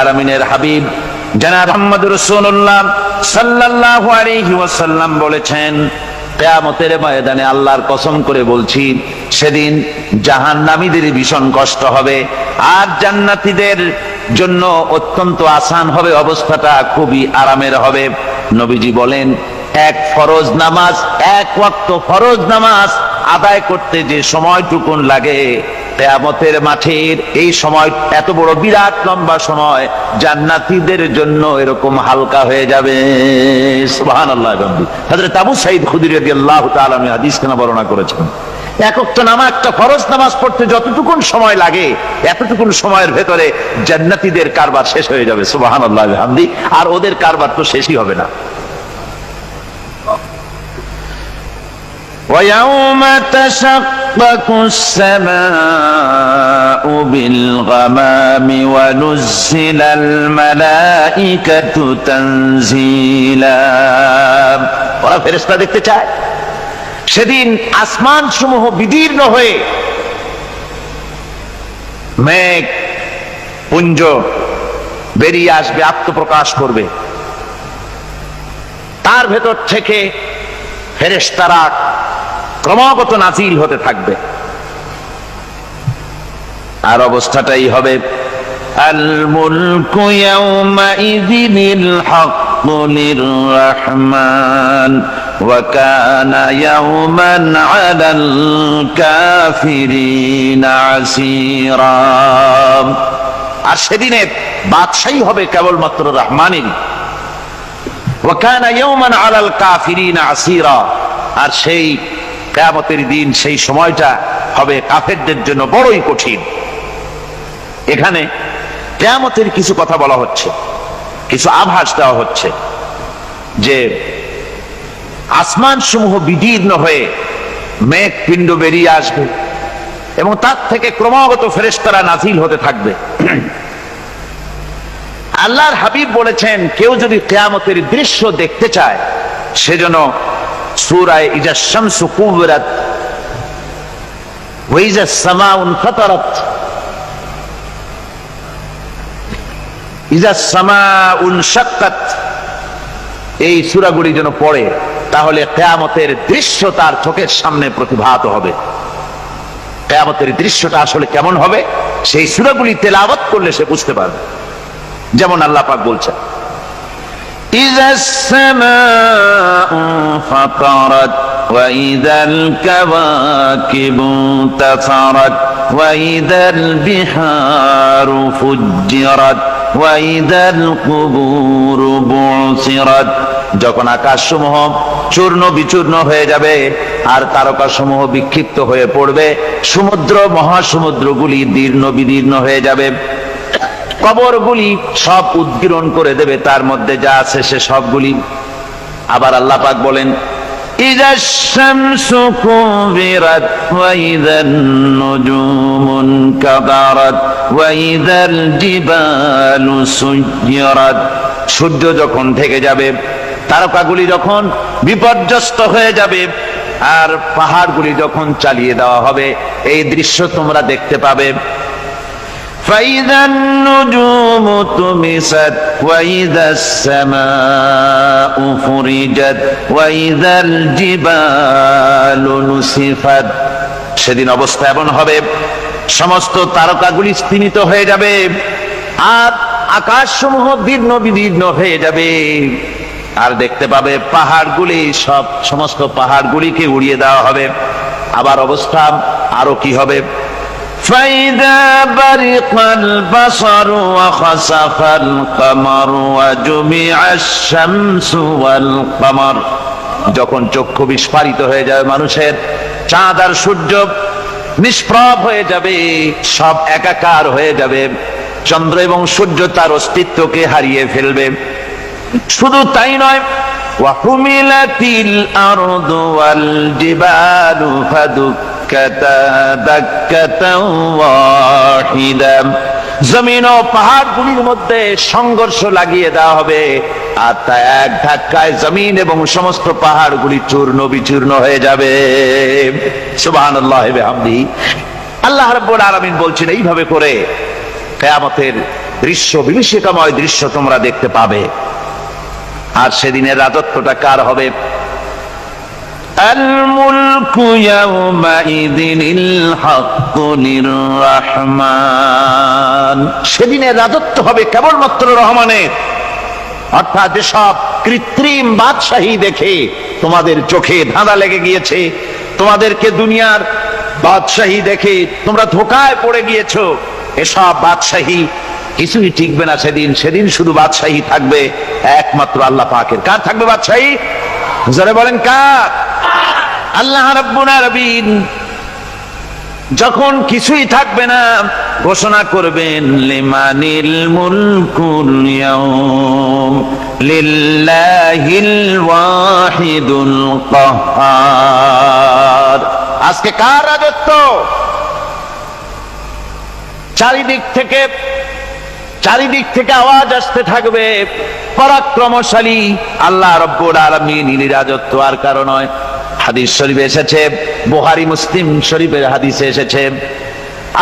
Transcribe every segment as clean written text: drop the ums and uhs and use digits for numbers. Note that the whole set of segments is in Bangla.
আলামিনের হাবিব জনাব মুহাম্মদ রাসূলুল্লাহ সাল্লাল্লাহু আলাইহি ওয়াসাল্লাম বলেছেন, কিয়ামতের ময়দানে আল্লাহর কসম করে বলছি, সেদিন জাহান্নামীদের ভীষণ কষ্ট হবে আর জান্নাতীদের জন্য অত্যন্ত আসান হবে, অবস্থাটা খুবই আরামের হবে। নবীজি বলেন, এক ফরজ নামাজ, এক ওয়াক্ত ফরজ নামাজ আদায় করতে যে সময়টুকুন লাগে, কিয়ামতের মাঠের এই সময় এত বড় বিরাট লম্বা সময় জান্নাতীদের জন্য এরকম হালকা হয়ে যাবে। সুবহানাল্লাহ। হযরত আবু সাঈদ খুদরী রাদিয়াল্লাহু তাআলা আনহু হাদিস খানা বর্ণনা করেছেন, এক ওয়াক্ত নামাজ, একটা ফরজ নামাজ পড়তে যতটুকুন সময় লাগে এতটুকুন সময়ের ভেতরে জান্নাতীদের কারবার শেষ হয়ে যাবে। সুবহানাল্লাহ বিহামদি। আর ওদের কারবার তো শেষই হবে না। وَيَوْمَ تَشَقَّقُ السَّمَاءُ بِالْغَمَامِ وَنُزِّلَ الْمَلَائِكَةُ تَنزِيلًا। ওরা ফেরেশতা দেখতে চায়। সেদিন আসমান সমূহ বিদীর্ণ হয়ে মেঘ পুঞ্জ বেরিয়ে আসবে, আত্মপ্রকাশ করবে। তার ভেতর থেকে ফেরেশতারা ক্রমাগত নাজিল হতে থাকবে। আর অবস্থাটাই হবে, আল মুলকু ইয়াউমাইযিনিল হাক্কু লিররহমান ওয়া কানা ইয়াওমান আলাল কাফিরিনা আসীরা। আর সেদিনে বাদশাহী হবে কেবলমাত্র রহমানের। ওয়া কানা ইয়াওমান আলাল কাফিরিনা আসীরা। আর সেই কিয়ামতের দিন, সেই সময়টা হবে কাফেরদের জন্য বড়ই কঠিন। এখানে কিয়ামতের কিছু কথা বলা হচ্ছে, কিছু আভাস দেওয়া হচ্ছে যে আসমান সমূহ বিদীর্ণ হয়ে মেঘ পিণ্ড বেরিয়ে আসবে এবং তার থেকে ক্রমাগত ফেরেশতারা নাজিল হতে থাকবে। আল্লাহর হাবিব বলেছেন, কেউ যদি কিয়ামতের দৃশ্য দেখতে চায় সেজন্য সূরা ইজা শামসু কুবিরাত ওয়া ইজা সামাউ ফাতারাত, ইজা সামাউ শাক্কাত, এই সূরাগুলি যেন পড়ে, তাহলে কিয়ামতের দৃশ্য তার চোখের সামনে প্রতিভাত হবে। কিয়ামতের দৃশ্যটা আসলে কেমন হবে সেই সূরাগুলি তেলাওয়াত করলে সে বুঝতে পারবে। যেমন আল্লাহ পাক বলছেন, إذا السماء فطرت وإذا الكواكب انتثرت وإذا البحار فجرت وإذا القبور بعثرت। যখন আকাশসমূহ চূর্ণ বিচূর্ণ হয়ে যাবে আর তারকাসমূহ বিক্ষিপ্ত হয়ে পড়বে, সমুদ্র মহাসমুদ্রগুলি দীর্ণ বিদীর্ণ হয়ে যাবে, কবরগুলি সব উদ্গীরণ করে দেবে, তার মধ্যে যা আছে সে সবগুলি। আবার আল্লাহ পাক বলেন, ইযাশ শামসু কুবিরাত ওয়া ইযান নুজুমু কাদারাত ওয়া ইযাল জিবালু সুয়্যিরাত। সূর্য যখন ঢেকে যাবে, তারকাগুলি যখন বিপর্যস্ত হয়ে যাবে আর পাহাড়গুলি যখন চালিয়ে দেওয়া হবে, এই দৃশ্য তোমরা দেখতে পাবে। فإذا النجوم طمست وإذا السماء فرجت وإذا الجبال نسفت। সেদিন অবস্থা এমন হবে, সমস্ত তারকাগুলি স্তিমিত হয়ে যাবে আর আকাশসমূহ দীর্ণ বিদীর্ণ হয়ে যাবে। আর দেখতে পাবে পাহাড়গুলি, সমস্ত পাহাড়গুলিকে উড়িয়ে দেওয়া হবে। আবার অবস্থা আরো কি হবে, فإذا برق البصر وخسف القمر وجمع الشمس والقمر। যখন চক্ষু বিস্ফারিত হয়ে যাবে মানুষের, চাঁদ আর সূর্য নিষ্প্রভ হয়ে যাবে, সব একাকার হয়ে যাবে, চন্দ্র এবং সূর্য তার অস্তিত্বকে হারিয়ে ফেলবে। শুধু তাই নয়, ওয়াহুমিলাতিল আরদু ওয়াল জিবালু ফাদুক্কাতা দাক্কাতাও ওয়াহিদা। জমিন ও পাহাড়গুলির মধ্যে সংঘর্ষ লাগিয়ে দেওয়া হবে আর তা এক ধাক্কায় জমিন এবং সমস্ত পাহাড়গুলি চূর্ণ বিচূর্ণ হয়ে যাবে। সুবহানাল্লাহি ওয়া বিহামদিহি। আল্লাহ রাব্বুল আলামিন বলছেন, এইভাবে করে কিয়ামতের দৃশ্য, বিভীষিকাময় দৃশ্য তোমরা দেখতে পাবে। আর সেদিনের রাজত্বটা কার হবে? আল মুলকু ইয়াউমাইযিনিল হাক্কু লির-রাহমান। সেদিনের রাজত্ব হবে কেবলমাত্র রহমানের। অর্থাৎ যেসব কৃত্রিম বাদশাহী দেখে তোমাদের চোখে ধাঁধা লেগে গিয়েছে, তোমাদেরকে দুনিয়ার বাদশাহী দেখে তোমরা ধোঁকায় পড়ে গিয়েছো, এসব বাদশাহী কিছুই টিকবে না সেদিন। সেদিন শুধু বাদশাহী থাকবে একমাত্র আল্লাহ পাকের। কার থাকবে বাদশাহী? যারা বলেন কার? আল্লাহ রাব্বুল আলামিন যখন কিছুই থাকবে না ঘোষণা করবেন লিমানিল মুলকুল ইয়াউম লিল্লাহিল ওয়াহিদুল কাহ্হার। আজকে কার রাজত্ব? চারিদিক থেকে আওয়াজ আসতে থাকবে, পরাক্রমশালী আল্লাহ রাব্বুল আলামিনের রাজত্ব। আর কারণ নয়, হাদিস শরীফে এসেছে, বুখারী মুসলিম শরীফের হাদিসে এসেছে,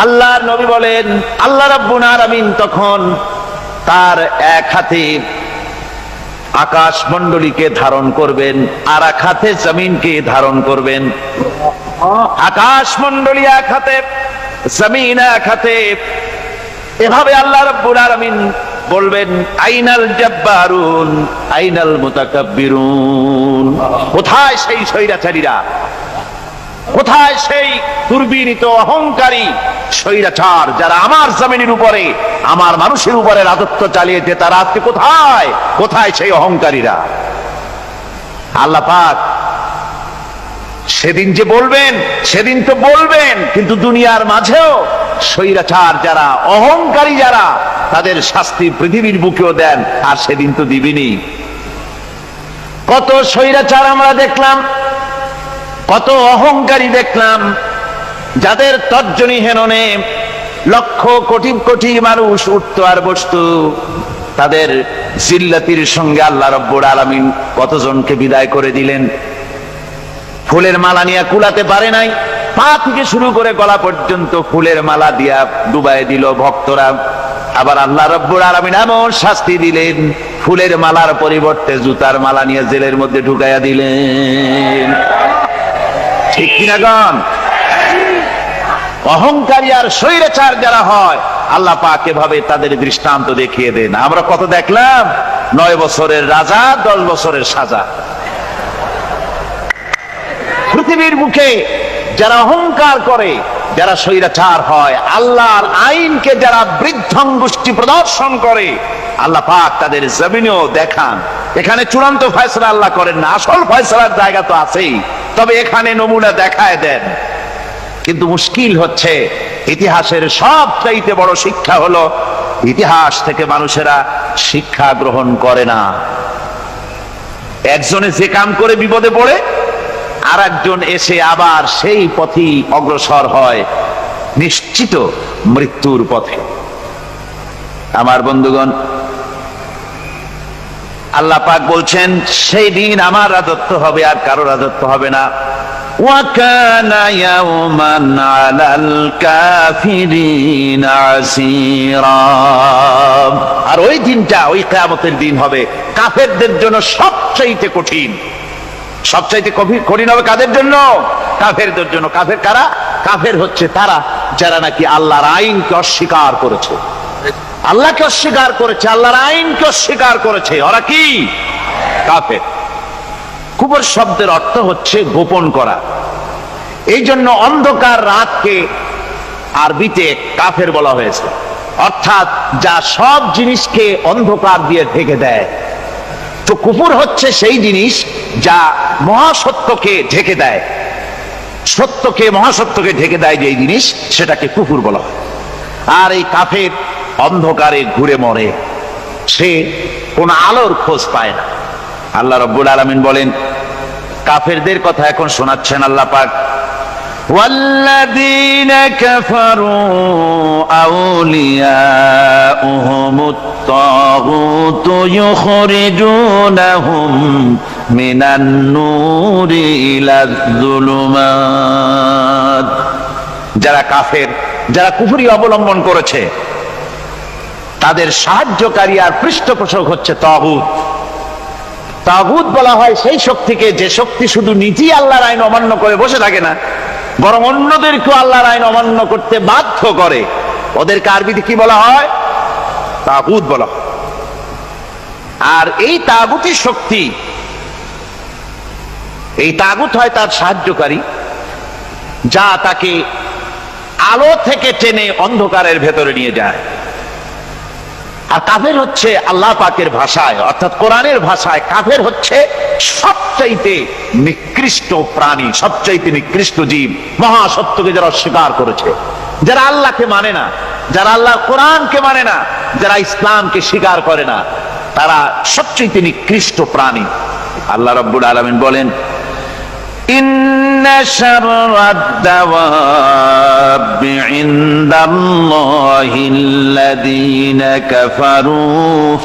আল্লাহর নবী বলেন আল্লাহ রাব্বুল আলামিন তখন তার এক হাতে আকাশ মণ্ডলীকে ধারণ করবেন, আর এক হাতে জমিনকে ধারণ করবেন। আকাশ মণ্ডলী এক হাতে, জমিন এক হাতে। এভাবে আল্লাহ রাব্বুল আলামিন বলবেন আইনাল জাব্বারুন আইনাল মুতাকাব্বিরুন। কোথায় সেই স্বৈরাচারীরা? কোথায় সেই দুর্বিনীত অহংকারী স্বৈরাচার যারা আমার জমিনের উপরে, আমার মানুষের উপরে রাজত্ব চালিয়েছে? তারা আজকে কোথায়? কোথায় সেই অহংকারীরা? আল্লাহ পাক সেদিন যে বলবেন, সেদিন তো বলবেন, কিন্তু দুনিয়ার মাঝেও স্বৈরাচার যারা, অহংকারী যারা, তাদের শাস্তি পৃথিবীর বুকেও দেন। আর সেদিন তো দিবেনই। কত স্বৈরাচার আমরা দেখলাম, কত অহংকারী দেখলাম, যাদের তর্জনী হেননে লক্ষ কোটি কোটি মানুষ উঠতো আর বসতো। তাদের জিল্লাতির সঙ্গে আল্লাহ রাব্বুল আলামিন কতজনকে বিদায় করে দিলেন। ফুলের মালা নিয়ে কুলাতে পারে নাই, পা থেকে শুরু করে গলা পর্যন্ত ফুলের মালা দিয়া ডুবাই দিল ভক্তরা। আবার আল্লাহ রাব্বুল আলামিন এমন শাস্তি দিলেন, ফুলের মালার পরিবর্তে জুতার মালা নিয়ে জেলের মধ্যে ঢুকাইয়া দিলেন। ঠিক কিনা গণ? অহংকারী আর স্বৈরাচার যারা হয়, আল্লাহ পাক এভাবে তাদের দৃষ্টান্ত দেখিয়ে দেন। আমরা কত দেখলাম, 9 বছরের রাজা, 10 বছরের সাজা। পৃথিবীর মুখে যারা অহংকার করে, যারা স্বৈরাচার হয়, আল্লাহর আইনকে যারা বৃদ্ধাঙ্গুষ্টি প্রদর্শন করে, আল্লাহ পাক তাদের জমিনেও দেখান। এখানে চূড়ান্ত ফয়সালা আল্লাহ করেন না, আসল ফয়সালার জায়গা তো আছেই, তবে এখানে নমুনা দেখায় দেন। কিন্তু মুশকিল হচ্ছে, ইতিহাসের সবচাইতে বড় শিক্ষা হলো ইতিহাস থেকে মানুষেরা শিক্ষা গ্রহণ করে না। একজনে যে কাম করে বিপদে পড়ে, আর একজন এসে আবার সেই পথেই অগ্রসর হয়, নিশ্চিত মৃত্যুর পথে। আমার বন্ধুগণ, আল্লাহ পাক বলছেন সেই দিন আমার রাজত্ব হবে, আর কারো রাজত্ব হবে না। ওয়াকানা ইয়াওমান আলাল কাফিরিনা আসীরা। আর ওই দিনটা, ওই কিয়ামতের দিন হবে কাফেরদের জন্য সবচাইতে কঠিন। সবচাইতে কঠিন হবে কাদের জন্য? কাফেরদের জন্য। কাফের কারা? কাফের হচ্ছে তারা যারা নাকি আল্লাহর আইনকে অস্বীকার করেছে, আল্লাহকে অস্বীকার করেছে, আল্লাহর আইনকে অস্বীকার করেছে। ওরা কি? কাফের। কুফর শব্দের অর্থ হচ্ছে গোপন করা। এই জন্য অন্ধকার রাতকে আরবিতে কাফের বলা হয়েছে, অর্থাৎ যা সব জিনিসকে অন্ধকার দিয়ে ঢেকে দেয়। তো কুফর হচ্ছে সেই জিনিস যা মহাসত্যকে ঢেকে দেয়, সত্যকে, মহাসত্যকে ঢেকে দেয় যে জিনিস, সেটাকে কুফর বলা হয়। আর এই কাফের অন্ধকারে ঘুরে মরে, সে কোন আলোর খোঁজ পায় না। আল্লাহ রাব্বুল আলামিন বলেন, কাফেরদের কথা এখন শোনাচ্ছেন আল্লাহ পাক, ওয়াল্লাযীনা কাফারু আউলিয়াউহুমুত তাগুতু ইউখরিজুনাহুম মিনান নূরি ইলায যুলুমাত। যারা কাফের, যারা কুফরি অবলম্বন করেছে, তাদের সাহায্যকারী আর পৃষ্ঠপোষক হচ্ছে তাগুত। তাগুত বলা হয় সেই শক্তিকে যে শক্তি শুধু নিজেই আল্লাহর আইন অমান্য করে বসে থাকে না, বরং অন্যদেরকেও আল্লাহর আইন অমান্য করতে বাধ্য করে। ওদেরকে আরবিতে কি বলা হয়? তাগুত বলা হয়। আর এই তাগুতি শক্তি, এই তাগুত হয় তার সাহায্যকারী, যা তাকে আলো থেকে টেনে অন্ধকারের ভেতরে নিয়ে যায়। আর কাফের হচ্ছে আল্লাহ পাকের ভাষায় অর্থাৎ কোরআনের ভাষায় কাফের হচ্ছে সবচাইতে নিকৃষ্ট প্রাণী, সবচাইতে নিকৃষ্ট জীব। মহাসত্যকে যারা অস্বীকার করেছে, যারা আল্লাহকে মানে না, যারা আল্লাহর কোরআনকে মানে না, যারা ইসলামকে স্বীকার করে না, তারা সবচাইতে নিকৃষ্ট প্রাণী। আল্লাহ রাব্বুল আলামিন বলেন, ইন্না শাররাদ দাওয়াবি ইনদাল্লাহিল্লাযীনা কাফারু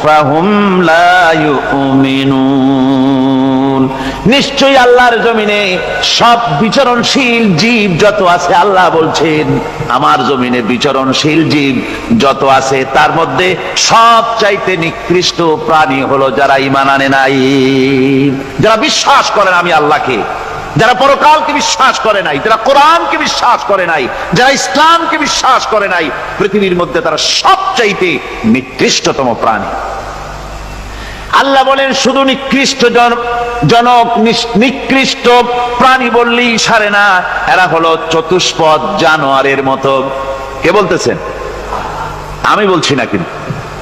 ফাহুম লা ইউমিনুন। নিশ্চয়ই আল্লাহর জমিনে সব বিচরণশীল জীব যত আছে, আল্লাহ বলছেন আমার জমিনে বিচরণশীল জীব যত আছে তার মধ্যে সবচাইতে নিকৃষ্ট প্রাণী হলো যারা ঈমান আনে নাই, যারা বিশ্বাস করেন আমি আল্লাহকে, যারা পরকালকে বিশ্বাস করে নাই, যারা কোরআনকে বিশ্বাস করে নাই, যারা ইসলামকে বিশ্বাস করে নাই, পৃথিবীর মধ্যে তারা সবচাইতে নিকৃষ্টতম প্রাণী। আল্লাহ বলেন শুধু নিকৃষ্ট জনক নিকৃষ্ট প্রাণী বললেই সারে না, এরা হলো চতুষ্পদ জানোয়ারের মতো। কে বলতেছেন? আমি বলছি না, কিন্তু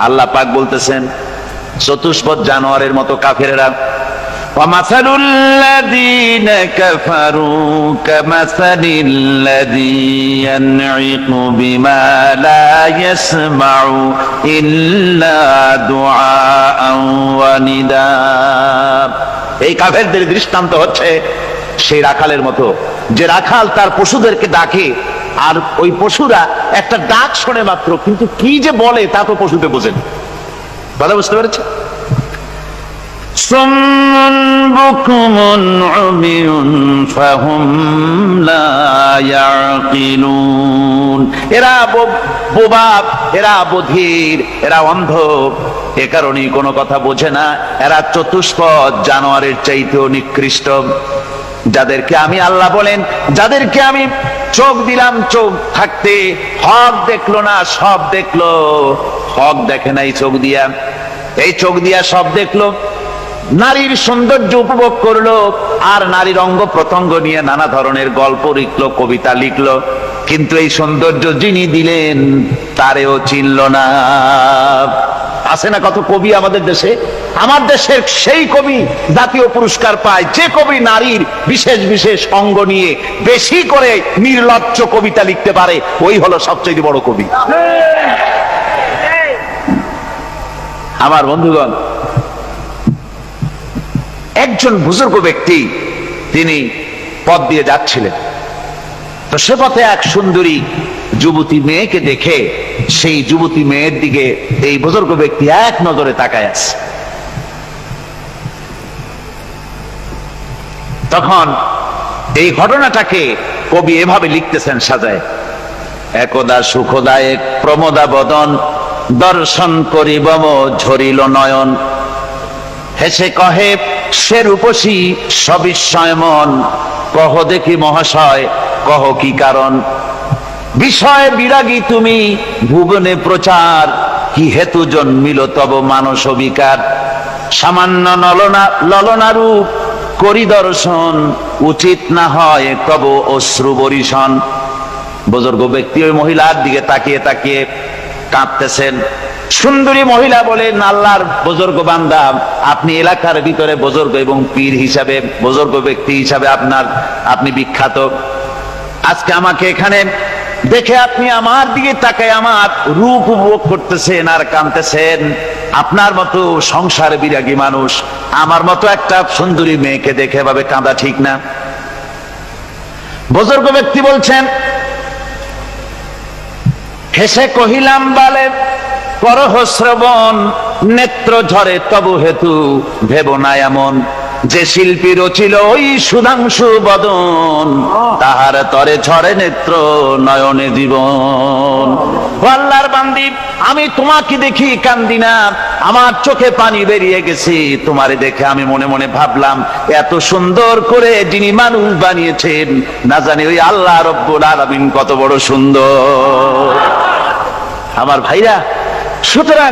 আল্লাহ পাক বলতেছেন চতুষ্পদ জানোয়ারের মতো কাফেরেরা। وَمَثَلُ الَّذِينَ كَفَرُوا كَمَثَلِ الَّذِي يَنْعِقُ بِمَا لَا يَسْمَعُ إِلَّا دُعَاءً وَنِدَاءً। এই কাফেরদের দৃষ্টান্ত হচ্ছে সেই রাখালের মতো, যে রাখাল তার পশুদেরকে ডাকে আর ওই পশুরা একটা ডাক শোনে মাত্র, কিন্তু কি যে বলে তা তো পশুতে বোঝেন। কথা বুঝতে পেরেছে? সুম্মুন বুকুমুন উমিয়ুন ফাহুম লা ইয়াকিলুন। এরা বোবা, এরা বধির, এরা অন্ধ, এ কারণেই কোনো কথা বোঝে না। এরা চতুষ্পদ জানোয়ারের চাইতেও নিকৃষ্ট। যাদেরকে আমি আল্লাহ বলেন, যাদেরকে আমি চোখ দিলাম, চোখ থাকতে হক দেখলো না, সব দেখলো। হক দেখে নাই চোখ দিয়া, এই চোখ দিয়া সব দেখলো। নারীর সৌন্দর্য উপভোগ করলো আর নারীর অঙ্গ প্রত্যঙ্গ নিয়ে নানা ধরনের গল্প লিখলো, কবিতা লিখলো, কিন্তু এই সৌন্দর্য যিনি দিলেন তারেও চিনল না। আছে না কত কবি আমাদের দেশে? আমার দেশের সেই কবি জাতীয় পুরস্কার পায় যে কবি নারীর বিশেষ বিশেষ অঙ্গ নিয়ে বেশি করে নির্লজ্জ কবিতা লিখতে পারে, ওই হলো সবচেয়ে বড় কবি। আমার বন্ধুগণ, একজন বুজুর্গ ব্যক্তি তিনি পথ দিয়ে যাচ্ছিলেন, তো সে পথে এক সুন্দরী যুবতী মেয়েকে দেখে সেই যুবতী মেয়ের দিকে এই বুজুর্গ ব্যক্তি এক নজরে তাকায় আছে। তখন এই ঘটনাটাকে কবি এভাবে লিখতেছেন সাজায়, একদা সুখদায়ক প্রমোদা বদন দর্শন করিবম ঝরিল নয়ন, হেসে কহে সে রূপসী সবিস্ময় মন, কহ দেখি মহাশয় কহ কি কারণ, বিষয় বিরাগী তুমি ভুবনে প্রচার, কি হেতু জন্মিল তব মানস বিকার, সামান্য ললনা রূপ করি দর্শন, উচিত না হয় তব অশ্রু বরিশন। বুজুর্গ ব্যক্তি ওই মহিলার দিকে তাকিয়ে তাকিয়ে কাঁদতেছেন। সুন্দরী মহিলা বলেন, আল্লাহর বুজুর্গ বান্দা, আপনি এলাকার ভিতরে বুজুর্গ এবং পীর হিসাবে, বুজুর্গ ব্যক্তি হিসাবে আপনি বিখ্যাত। আজকে আমাকে এখানে দেখে আপনি আমার দিকে তাকায় আমার রূপ উপভোগ করতেছেন আর কাঁদতেছেন। আপনার মতো সংসার বিরাগী মানুষ আমার মতো একটা সুন্দরী মেয়েকে দেখে ভাবে কাঁদা ঠিক না। বুজুর্গ ব্যক্তি বলছেন, হেসে কহিলাম বালে করহ শ্রবণ, নেত্র ঝরে তবু হেতু ভেব না এমন, যে শিল্পী রচিল ওই সুধাংশু বদন, তাহার তরে ঝরে নেত্র নয়নে জীবন। আল্লাহর বান্দি, আমি তোমাকে দেখি কান্দি না, আমার চোখে পানি বেরিয়ে গেছে। তোমারে দেখে আমি মনে মনে ভাবলাম, এত সুন্দর করে যিনি মানুষ বানিয়েছেন, না জানি ওই আল্লাহ রব্বুল আলামিন কত বড় সুন্দর। আমার ভাইরা, সুতরাং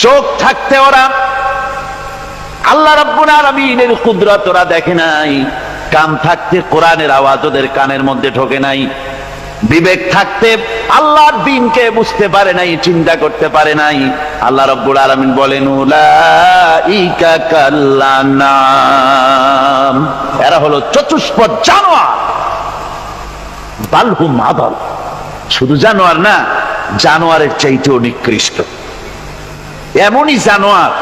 চোখ থাকতে ওরা আল্লাহ রাব্বুল আলামিনের কুদরত ওরা দেখে নাই, কান থাকতে কোরআনের আওয়াজ ওদের কানের মধ্যে ঢোকে নাই, বিবেক থাকতে আল্লাহর দ্বীনকে বুঝতে পারে নাই, চিন্তা করতে পারে নাই। আল্লাহ রাব্বুল আলামিন বলেন, উলাইকা কাল্লানাম, এরা হলো চতুষ্পদ জানোয়ার, বালহুম আদাল, শুধু জানোয়ার না, জানোয়ারের চাইতেও নিকৃষ্ট। এমনই জানোয়ার,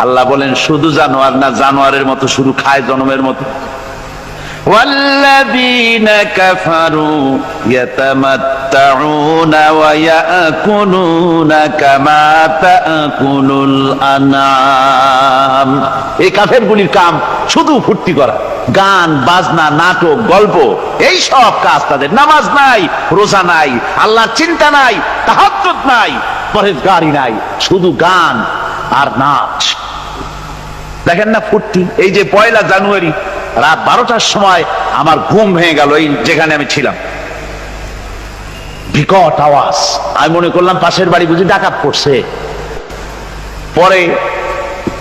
আল্লাহ বলেন শুধু জানোয়ার না, জানোয়ারের মতো শুধু খায় জনমের মতো। والذين كفروا يتمتعون ويأكلون كما تأكل الأنعام। এই কাফেরগুলির কাম শুধু ফুর্তি করা, গান বাজনা, নাটক, গল্প, এই সব কাজ তাদের। নামাজ নাই, রোজা নাই, আল্লাহর চিন্তা নাই, তাহাজ্জুদ নাই, পরহেজগারি নাই, শুধু গান আর নাচ। দেখেন না ফুর্তি। এই যে 1 জানুয়ারি রাত 12টার সময় আমার ঘুম ভেঙে গেল, এই যেখানে আমি ছিলাম, বিকট আওয়াজ। আমি মনে করলাম পাশের বাড়ি বুঝি ডাকাত পড়ছে। পরে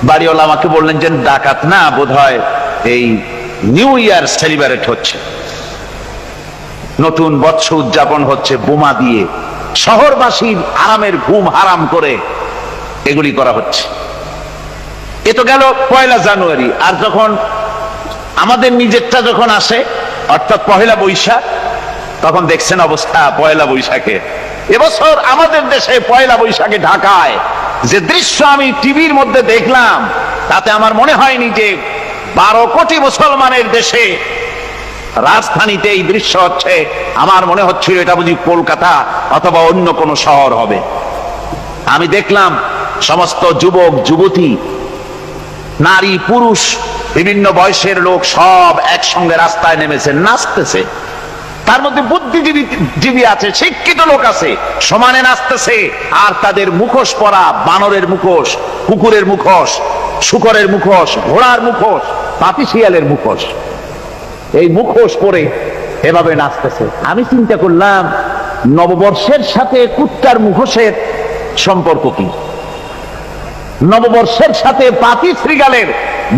বাড়িওয়ালা আমাকে বললেন যে ডাকাত না, বোধহয় এই নিউ ইয়ার সেলিব্রেট হচ্ছে, নতুন বৎসর উদযাপন হচ্ছে, বোমা দিয়ে শহরবাসীর আরামের ঘুম হারাম করে এগুলি করা হচ্ছে। এ তো গেল 1 জানুয়ারি। আর যখন আমাদের নিজেরটা যখন আসে, অর্থাৎ 1 বৈশাখ, তখন দেখছেন অবস্থা 1 বৈশাখে। এবছর আমাদের দেশে 1 বৈশাখে ঢাকায় যে দৃশ্য আমি টিভির মধ্যে দেখলাম, তাতে আমার মনে হয়নি যে 12 কোটি মুসলমানের দেশে রাজধানীতে এই দৃশ্য হচ্ছে। আমার মনে হচ্ছিল এটা বুঝি কলকাতা অথবা অন্য কোনো শহর হবে। আমি দেখলাম সমস্ত যুবক যুবতী, নারী পুরুষ, বিভিন্ন বয়সের লোক সব একসঙ্গে রাস্তায় নেমেছে, নাচতেছে। তার মধ্যে বুদ্ধিজীবী আছে, শিক্ষিত লোক আছে, সমানে নাচতেছে। আর তাদের মুখোশ পরা, বানরের মুখোশ, কুকুরের মুখোশ, শূকরের মুখোশ, ঘোড়ার মুখোশ, পাতি শিয়ালের মুখোশ, এই মুখোশ পরে এভাবে নাচতেছে। আমি চিন্তা করলাম, নববর্ষের সাথে কুত্তার মুখোশের সম্পর্ক কি? নববর্ষের সাথে পাতি শ্রীগালের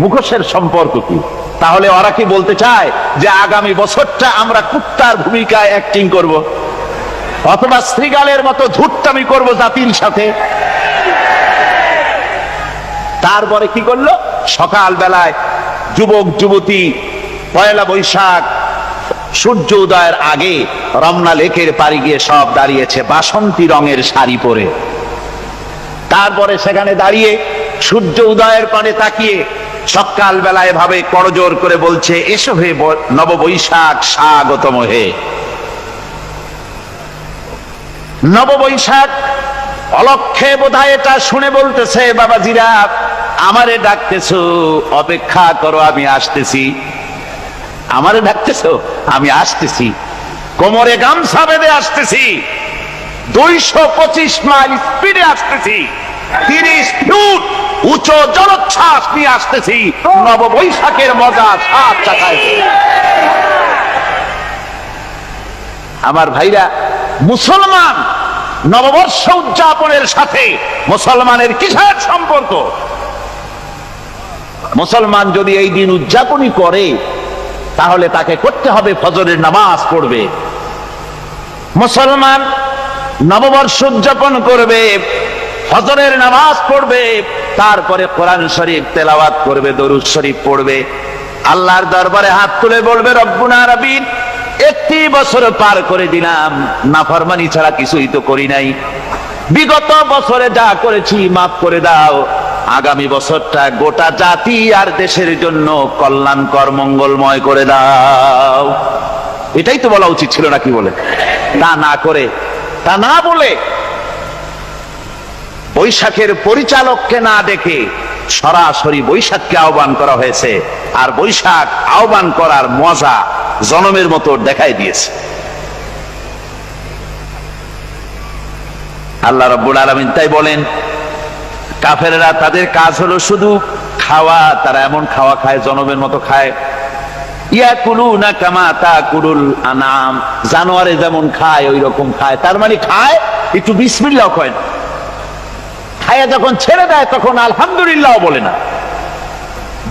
মুখোশের সম্পর্ক কি? তাহলে ওরা কি বলতে চায় যে আগামী বছরটা আমরা কুত্তার ভূমিকায় অ্যাক্টিং করব, অথবা শ্রীগালের মতো ধূর্তামি করব জাতির সাথে? তারপরে কি করলো? সকাল বেলায় যুবক যুবতী 1 বৈশাখ সূর্য উদয়ের আগে রমনা লেকের পাড়ি গিয়ে সব দাঁড়িয়েছে বাসন্তী রঙের শাড়ি পরে। তারপরে সেখানে দাঁড়িয়ে সূর্য উদয়ের পানে তাকিয়ে সকাল বেলায় ভাবে করজোর করে বলছে, এসো হে নববৈশাখ স্বাগতম হে। নববৈশাখ অলক্ষে বোধহয় এটা শুনে বলতেছে, বাবাজিরা আমারে ডাকতেছো, অপেক্ষা করো, আমি আসতেছি। আমারে ডাকতেছো, আমি আসতেছি, কোমরে গামছা বেঁধে আসতেছি, 225 মাইল স্পিডে আসতেছি, 30 ফুট উঁচু জলোচ্ছ্বাস নিয়ে আসতেছি, নববৈশাখের মজা সাত চাকায়। আমার ভাইরা, মুসলমান নববর্ষ উদযাপনের সাথে মুসলমানের কিসের সম্পর্ক? মুসলমান যদি এই দিন উদযাপনই করে, তাহলে তাকে করতে হবে ফজরের নামাজ পড়বে। মুসলমান নববর্ষ উদযাপন করবে, ফজরের নামাজ পড়বে, তারপরে কোরআন শরীফ তেলাওয়াত করবে, দরুদ শরীফ পড়বে, আল্লাহর দরবারে হাত তুলে বলবে, রব্বুনা রাব্বিন, 31 বছর পার করে দিলাম, নাফরমানি ছাড়া কিছুই তো করি নাই, বিগত বছরে যা করেছি মাফ করে দাও, আগামী বছরটা গোটা জাতি আর দেশের জন্য কল্যাণকর মঙ্গলময় করে দাও। এটাই তো বলা উচিত ছিল নাকি বলে? তা না করে, তা না বলে, বৈশাখের পরিচালককে না দেখে সরাসরি বৈশাখকে আহ্বান করা হয়েছে, আর বৈশাখ আহ্বান করার মজা জনমের মতো দেখাই দিয়েছে। আল্লাহ রাব্বুল আলামিন তাই বলেন, কাফেররা তাদের কাজ হলো শুধু খাওয়া, তারা এমন খাওয়া খায় জনমের মতো খায়। ইয়াকুলুনা কামা তাকুলুল আনাম, জানোয়ারে যেমন খায় ওই রকম খায়। তার মানে খায়, একটু বিসমিল্লাহ কয় না, খায়া যখন ছেড়ে দেয় তখন আলহামদুলিল্লাহ বলে না,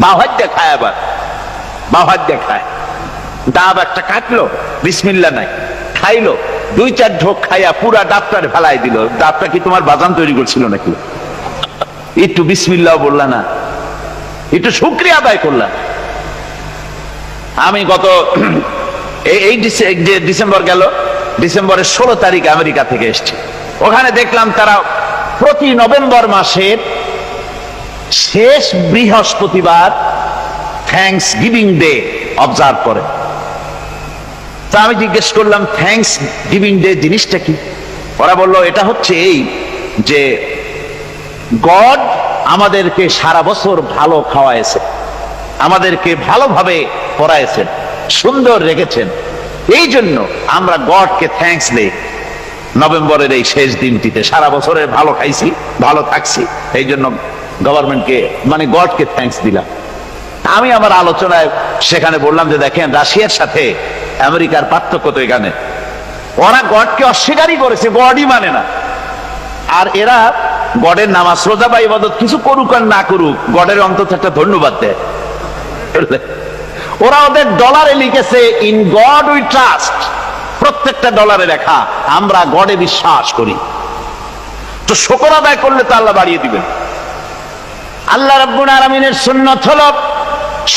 বাহাত দিয়ে খায়, আবার বাহাত দিয়ে খায়। ডাব একটা কাটলো, বিসমিল্লাহ নাই, খাইলো, 2-4 ঢোক খাইয়া পুরা ডাবটার ফেলাই দিল। ডাবটা কি তোমার বাজান তৈরি করছিল নাকি? একটু বিসমিল্লাহ বললা না, একটু শুকরিয়া আদায় করলাম। আমি গত এই ডিসেম্বর গেল, ডিসেম্বরের 16 তারিখ আমেরিকা থেকে এসেছি। ওখানে দেখলাম তারা প্রতি নভেম্বর মাসের শেষ বৃহস্পতিবার থ্যাঙ্কস গিভিং ডে অবজার্ভ করে। তা আমি জিজ্ঞেস করলাম, থ্যাঙ্কস গিভিং ডে জিনিসটা কি? ওরা বলল, এটা হচ্ছে এই যে গড আমাদেরকে সারা বছর ভালো খাওয়াইছে, আমাদেরকে ভালোভাবে পড়াইছেন, সুন্দর রেখেছেন, এই জন্য আমরা গডকে থ্যাঙ্কস দেই নভেম্বরের এই শেষ দিনটিতে। সারা বছরের ভালো খাইছি, ভালো থাকছি, এই জন্য গভর্নমেন্টকে মানে গডকে থ্যাঙ্কস দিলাম। আমি আমার আলোচনায় সেখানে বললাম যে দেখেন, রাশিয়ার সাথে আমেরিকার পার্থক্য তো এখানে, ওরা গডকে অস্বীকারই করেছে, গডই মানে না। আর এরা গডের নামাজ রোজা বা ইবাদত কিছু করুক আর না করুক, গডের অন্তত একটা ধন্যবাদ দেয়। ওরা ওদের ডলারে লিখেছে, ইন গড উই ট্রাস্ট, প্রত্যেকটা ডলারে লেখা আমরা গডে বিশ্বাস করি। তো শুকর আদায় করলে তো আল্লাহ বাড়িয়ে দিবেন। আল্লাহ রাব্বুল আলামিনের সুন্নাত হলো,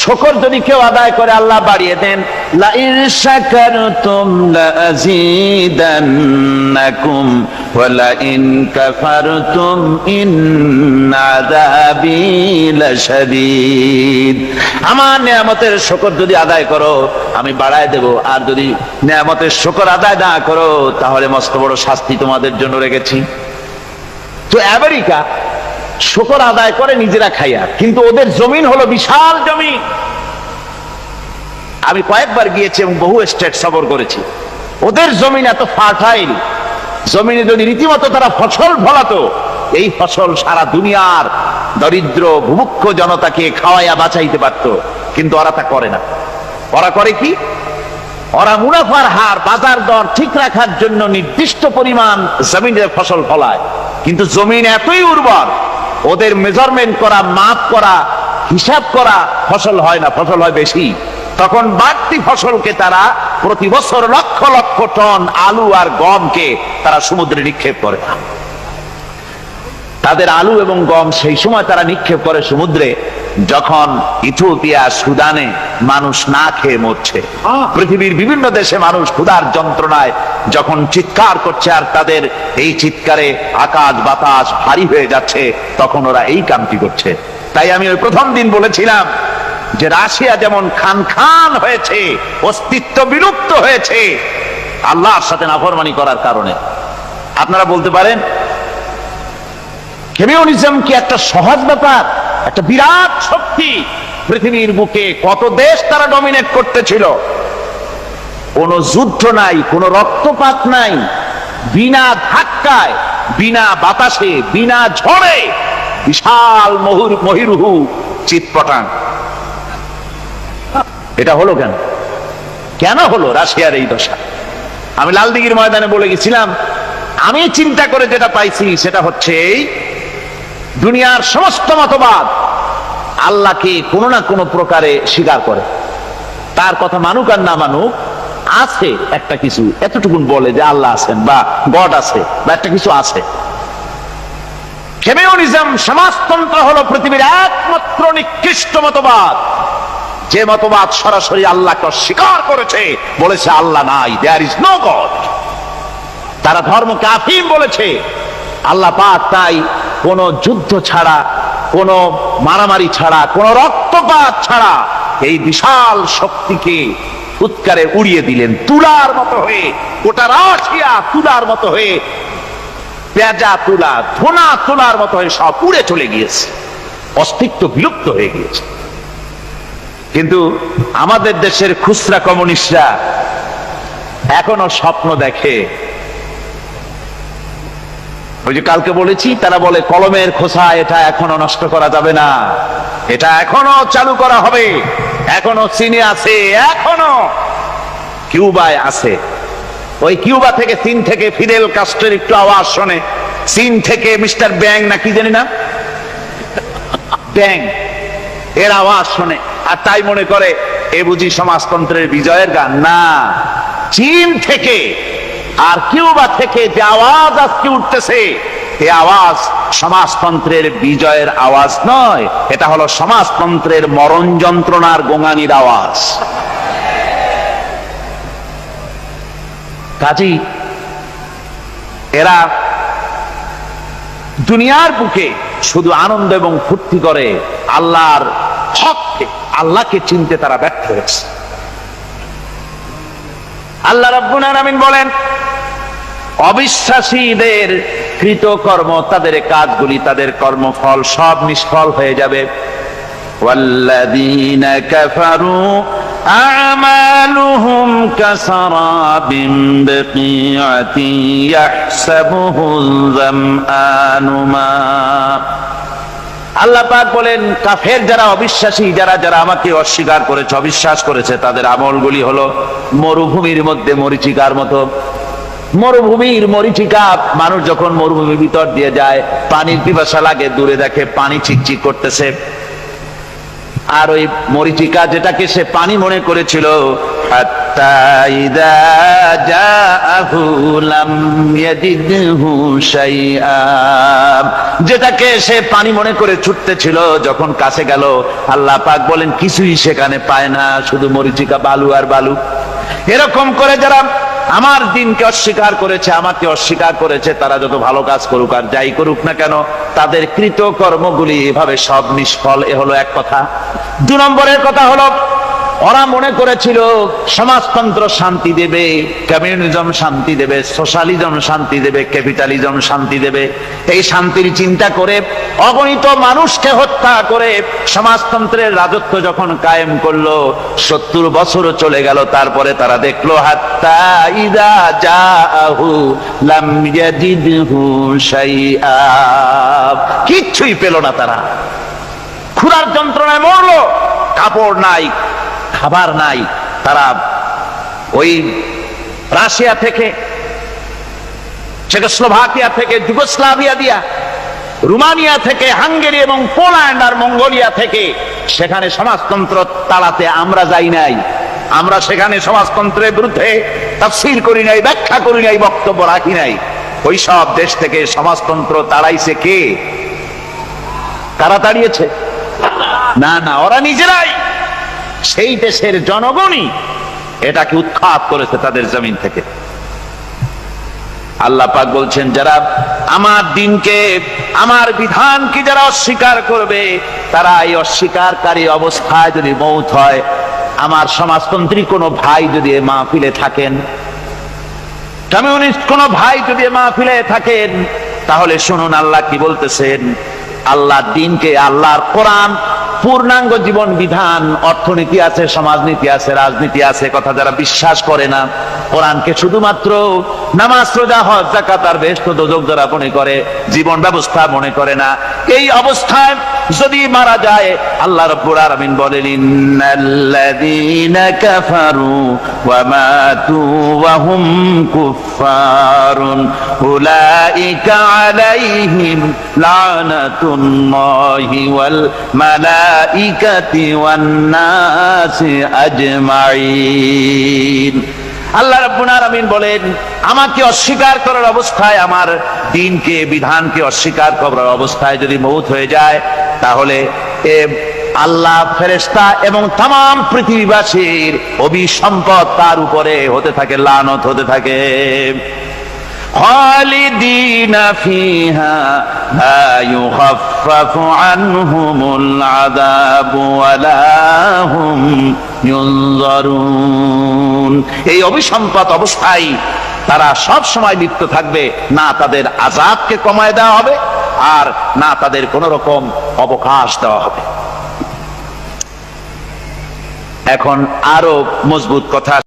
শুকর যদি কেউ আদায় করে আল্লাহ বাড়িয়ে দেন। লা ইন শাকারতুম লাযীদান্নাকুম ওয়া লা ইন কাফারতুম ইন্না আযাবী লাশাদীদ। আমার নিয়ামতের শুকর যদি আদায় করো আমি বাড়ায় দেব, আর যদি নিয়ামতের শুকর আদায় না করো তাহলে মস্ত বড় শাস্তি তোমাদের জন্য রেখেছি। তো আমেরিকা শুকর আদায় করে নিজেরা খাইয়া, কিন্তু ওদের জমিন হলো বিশাল জমিন। আমি কয়েকবার গিয়েছি এবং বহু স্টেট সফর করেছি। ওদের জমিন এত ফার্টাইল, জমিনে যদি রীতিমতো তারা ফসল ফলাতো, এই ফসল সারা দুনিয়ার দরিদ্র ভূমুক্ষ জনতাকে খাওয়াইয়া বাঁচাইতে পারত। কিন্তু ওরা তা করে না। ওরা করে কি? ওরা মুনাফার হার, বাজার দর ঠিক রাখার জন্য নির্দিষ্ট পরিমাণ জমিনের ফসল ফলায়, কিন্তু জমিন এতই উর্বর, ওদের মেজারমেন্ট করা, মাপ করা, হিসাব করা ফসল হয় না, ফসল হয় বেশি। তখন বাড়তি ফসলকে তারা প্রতি বছর লক্ষ লক্ষ টন আলু আর গমকে তারা সমুদ্রে নিক্ষেপ করে। তাদের আলু এবং গম সেই সময় তারা নিক্ষেপ করে সমুদ্রে যখন ইথিওপিয়া, সুদানে মানুষ না খেয়ে মরছে। পৃথিবীর বিভিন্ন দেশে মানুষ ক্ষুধার যন্ত্রণায় যখন চিৎকার করছে, আর তাদের এই চিৎকারে আকাশ বাতাস ভারী হয়ে যাচ্ছে, তখন ওরা এই কামটি করছে। তাই আমি ওই প্রথম দিন বলেছিলাম যে রাশিয়া যেমন খান খান হয়েছে, অস্তিত্ব বিলুপ্ত হয়েছে আল্লাহর সাথে নাফরমানি করার কারণে। আপনারা বলতে পারেন কমিউনিজম কি একটা সহজ ব্যাপার? একটা বিরাট শক্তি পৃথিবীর বুকে, কত দেশ তারা ডমিনেট করতেছিল, কোন যুদ্ধ নাই, কোন রক্তপাত নাই, বিনা ধাক্কায়, বিনা বাতাসে, বিনা ঝড়ে বিশাল মহিরুহু চিৎপটাং। এটা হলো কেন? কেন হলো রাশিয়ার এই দশা? আমি লালদিঘির ময়দানে বলে গেছিলাম, আমি চিন্তা করে যেটা পাইছি সেটা হচ্ছে এই, দুনিয়ার সমস্ত মতবাদ আল্লাহকে কোনো না কোনো প্রকারে স্বীকার করে। তার কথা মানুক আর না মানুক, আছে একটা কিছু, এতটুকুন বলে যে আল্লাহ আছেন বা গড আছে বা একটা কিছু আছে। কমিউনিজম, সমাজতন্ত্র হলো পৃথিবীর একমাত্র নিকৃষ্ট মতবাদ, যে মতবাদ সরাসরি আল্লাহকে অস্বীকার করেছে, বলেছে আল্লাহ নাই, দেয়ার ইজ নো গড। তারা ধর্মকে আফিম বলেছে। আল্লাহ পাক তাই কোন যুদ্ধ ছাড়া, কোন মারামারি ছাড়া, কোন রক্তপাত ছাড়া এই বিশাল শক্তিকে উৎকারে উড়িয়ে দিলেন, তুলার মতো হয়ে। গোটা রাশিয়া তুলার মতো হয়ে, পেঁজা তুলা, ধোনা তুলার মতো হয়ে সব উড়ে চলে গিয়েছে। অস্তিত্ব বিলুপ্ত হয়ে গিয়েছে। কিন্তু আমাদের দেশের খুচরা কমিউনিস্টরা এখনো স্বপ্ন দেখে। ওই যে কালকে বলেছি, তারা বলে কলমের খোসা এটা এখনো নষ্ট করা যাবে না, এটা এখনো চালু করা হবে। এখনো চীনে আছে, এখনো কিউবায় আছে। ওই কিউবা থেকে, চীন থেকে ফিদেল কাস্ট্রোর একটু আওয়াজ শোনে, চীন থেকে মিস্টার ব্যাং না কি জানি না, ব্যাং এর আওয়াজ শোনে, আর তাই মনে করে এ বুঝি সমাজতন্ত্রের বিজয়ের গান। না, চীন থেকে আর কিউবা থেকে যে আওয়াজ আজকে উঠতেছে, এই আওয়াজ সমাজতন্ত্রের বিজয়ের আওয়াজ নয়, এটা হলো সমাজতন্ত্রের মরণ যন্ত্রণার গোঙানির আওয়াজ। কাজী এরা দুনিয়ার বুকে শুধু আনন্দ এবং ফুর্তি করে, আল্লাহর হককে, আল্লাহকে চিনতে তারা ব্যর্থ হয়েছে। আল্লাহ রাব্বুল আলামিন বলেন, অবিশ্বাসীদের কৃতকর্ম, তাদের কাজগুলি, তাদের কর্মফল সব নিষ্ফল হয়ে যাবে। ওয়াল্লাযীনা কাফারু আ'মালুহুম কাসারাবিন বিকিআতিন ইয়াহসাবুহুল যামআনু মা। আল্লাহ পাক বলেন, কাফের যারা, অবিশ্বাসী যারা, যারা আমাকে অস্বীকার করেছে, অবিশ্বাস করেছে, তাদের আমলগুলি হলো মরুভূমির মধ্যে মরীচিকার মতো। মরুভূমির মরীচিকা, মানুষ যখন মরুভূমির ভিতর দিয়ে যায়, পানির পিপাসা লাগে, দূরে দেখে পানি চিকচিক করতেছে, আর ওই মরীচিকা যেটাকে সে পানি মনে করেছিল, হাত্তা ইযা জাআহু লাম ইয়াজিদহু শাইআ, যেটাকে সে পানি মনে করে ছুটতেছিল, যখন কাছে গেল, আল্লাহ পাক বলেন কিছুই সেখানে পায় না, শুধু মরীচিকা, বালু আর বালু। এরকম করে যারা আমার দিনকে অস্বীকার করেছে, আমাকে অস্বীকার করেছে, তারা যত ভালো কাজ করুক আর যাই করুক না কেন, তাদের কৃত কর্মগুলি এভাবে সব নিষ্ফল। এ হলো এক কথা। 2 নম্বরের কথা হলো, ওরা মনে করেছিল সমাজতন্ত্র শান্তি দেবে, কমিউনিজম শান্তি দেবে, সোশ্যালিজম শান্তি দেবে, ক্যাপিটালিজম শান্তি দেবে। এই শান্তির চিন্তা করে অগণিত মানুষকে হত্যা করে সমাজতন্ত্রের রাজত্ব যখন কায়েম করলো, 70 বছরও চলে গেল, তারপরে তারা দেখলো হাত্তা ইযা জাআহু লাম ইয়াজিদহু শাইআ, কিচ্ছুই পেল না। তারা ক্ষুধার যন্ত্রণায় মরলো, কাপড় নাই, খাবার নাই। তারা ওই রাশিয়া থেকে, চেকোস্লোভাকিয়া থেকে, যুগোস্লাভিয়া দিয়া, রোমানিয়া থেকে, হাঙ্গেরি এবং পোল্যান্ড আর মঙ্গোলিয়া থেকে, সেখানে সমাজতন্ত্র তাড়াতে আমরা যাই নাই। আমরা সেখানে সমাজতন্ত্রের বিরুদ্ধে তাফসীর করি নাই, ব্যাখ্যা করি নাই, বক্তব্য রাখি নাই। ওই সব দেশ থেকে সমাজতন্ত্র তাড়াইছে কে? কারা তাড়িয়েছে? না না, ওরা নিজেরাই, সেই দেশের জনগণই এটাকে উৎখাত করেছে তাদের জমিন থেকে। আল্লাহ পাক বলছেন, যারা আমার দিনকে, আমার বিধানকে যারা অস্বীকার করবে, তারা এই অস্বীকারী অবস্থায় যদি মৌত হয়, আমার সমাজতন্ত্রী কোনো ভাই যদি এ মাহফিলে থাকেন, কমিউনিস্ট কোনো ভাই যদি এ মাহফিলে থাকেন, তাহলে শুনুন আল্লাহ কি বলতেছেন। আল্লাহ দিনকে, আল্লাহর কোরআন পূর্ণাঙ্গ জীবন বিধান, অর্থনীতি আছে, সমাজনীতি আছে, রাজনীতি আছে, কথা যারা বিশ্বাস করে না, কোরআনকে শুধুমাত্র নামাজ, রোজা, হজ, যাকাত আর বেহেশত দোজখ যারা মনে করে, জীবন ব্যবস্থা মনে করে না, এই অবস্থায় যদি মারা যায়, আল্লাহ রাব্বুল আলামিন বলেন, ইন্নাল্লাযীনা কাফারু ওয়া মাতু ওয়া হুম কুফফারুন উলাইকা আলাইহিম লানাতুল্লাহি ওয়াল মালাইকাতি ওয়ান নাসি আজমাইন। আল্লাহ রাব্বুল আলামিন বলেন, আমাকে অস্বীকার করার অবস্থায়, আমার দ্বীনকে, বিধানকে অস্বীকার করার অবস্থায় যদি মৌত হয়ে যায়, তাহলে আল্লাহ, ফেরেশতা এবং তাম পৃথিবীবাসীর অভিসম্পদ তার উপরে হতে থাকে, লানত হতে থাকে। খালিদিনা ফিহা লা ইউখাফফাফু আনহুমুল আযাবু ওয়া লা হুম ইউনজারুন। এই অভিসম্পদ অবস্থায় তারা সব সময় লিপ্ত থাকবে, না তাদের আযাবকে কমায় দেওয়া হবে, আর না তাদের কোন রকম অবকাশ দেওয়া হবে। এখন আরো মজবুত কথা